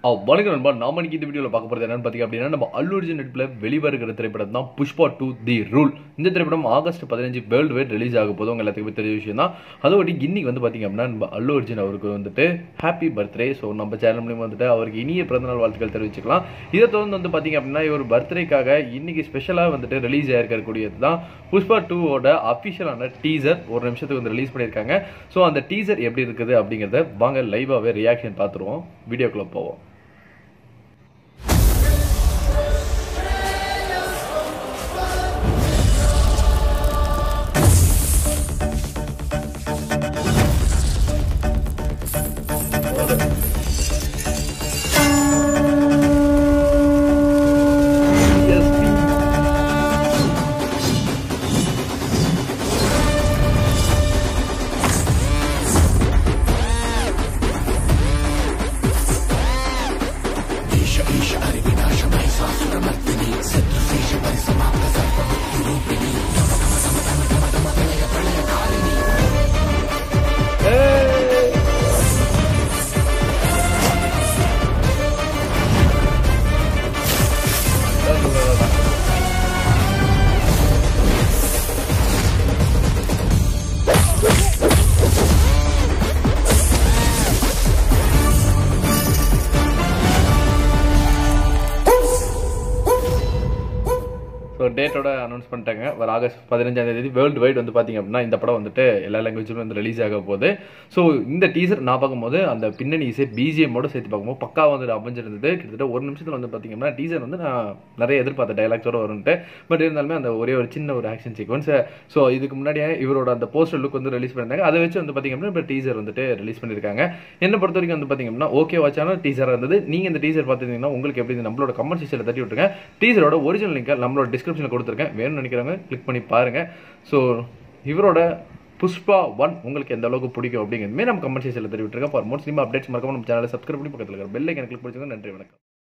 வணக்கம் நண்பா. நாம இன்னைக்கு இந்த வீடியோவில் பார்க்க போகிறது என்னன்னு பார்த்தீங்க அப்படின்னா, நம்ம அல்லு அர்ஜுன் நடிப்பில் வெளிவருகிற திரைப்படம் தான் புஷ்பா 2 தி ரூல். இந்த திரைப்படம் ஆகஸ்ட் 15 வேர்ல்டு வைட் ரிலீஸ் ஆக போதும். உங்க எல்லாத்துக்குமே தெரிஞ்ச விஷயம் தான். அதோட இன்னைக்கு வந்து பார்த்தீங்க அப்படின்னா, நம்ம அல்லு அர்ஜுன் அவருக்கு வந்துட்டு ஹாப்பி பர்த்டே. ஸோ நம்ம சேனல் மூலியமாக வந்துட்டு அவருக்கு இனிய பிறந்தநாள் வாழ்த்துக்கள் தெரிவிச்சுக்கலாம். இதை தொடர்ந்து வந்து பார்த்தீங்க அப்படின்னா, இவர் பர்த்டேக்காக இன்னைக்கு ஸ்பெஷலாக வந்துட்டு ரிலீஸ் ஆகிருக்கக்கூடியது தான் புஷ்பா 2ஓட அஃபிஷியலான டீசர். ஒரு நிமிஷத்துக்கு வந்து ரிலீஸ் பண்ணியிருக்காங்க. ஸோ அந்த டீசர் எப்படி இருக்குது அப்படிங்கிறத வாங்க லைவாகவே ரியாக்ஷன் பார்த்துருவோம். வீடியோக்குள்ளே போவோம். ஸோ டேட்டோட அனௌன்ஸ் பண்ணிட்டாங்க. வர ஆகஸ்ட் 15 வேர்ல்டு வைட் வந்து பார்த்தீங்க அப்படின்னா இந்த படம் வந்துட்டு எல்லா லாங்குவேஜிலும் வந்து ரிலீஸ் ஆக போகுது. ஸோ இந்த டீசர் நான் பார்க்கும்போது அந்த பின்னணி இசை பிஜிஎம்மோட சேர்த்து பார்க்கும்போது பக்கா வந்து அமைஞ்சிருந்தது. கிட்டத்தட்ட ஒரு நிமிஷத்தில் வந்து பார்த்தீங்க அப்படின்னா டீசர் வந்து நான் நிறைய எதிர்பார்த்த டைலாக்ஸோட வரும்ட்டு. பட் இருந்தாலுமே அந்த ஒரே ஒரு சின்ன ஒரு ஆக்ஷன் சீக்வன்ஸ். ஸோ இதுக்கு முன்னாடியே இவரோட அந்த போஸ்டர் லுக் வந்து ரிலீஸ் பண்ணியிருந்தாங்க. அதை வச்சு வந்து பார்த்தீங்க அப்படின்னா இப்போ டீசர் வந்துட்டு ரிலீஸ் பண்ணியிருக்காங்க. என்னை பொறுத்த வரைக்கும் வந்து பார்த்தீங்க அப்படின்னா ஓகே வாட்சான டீசராக இருந்தது. நீங்கள் இந்த டீசர் பார்த்துருந்தீங்கன்னா உங்களுக்கு எப்படி நம்மளோட கமெண்ட் செக்ஷனில் தட்டி விட்டுருங்க. டீசரோட ஒரிஜினல் லிங்கை நம்மளோட டிஸ்கிரிப்ஷனில் கொடுத்துருக்கேன். வேணும்னு நினைக்கிறவங்க கிளிக் பண்ணி பாருங்க. ஸோ இவரோட புஷ்பா 1 உங்களுக்கு எந்த அளவுக்கு பிடிக்கும் அப்படிங்கிறதுமே நம்ம கமெண்ட் செக்ஷனில் தெரிவிட்டுருக்கேன். ஃபார் மோர் சினிமா அப்டேட்ஸ் மறக்காம நம்ம சேனலை சப்ஸ்கிரைப் பண்ணி பக்கத்தில் இருக்கிற பெல் ஐக்கனை கிளிக் பண்ணிக்கோங்க. நன்றி, வணக்கம்.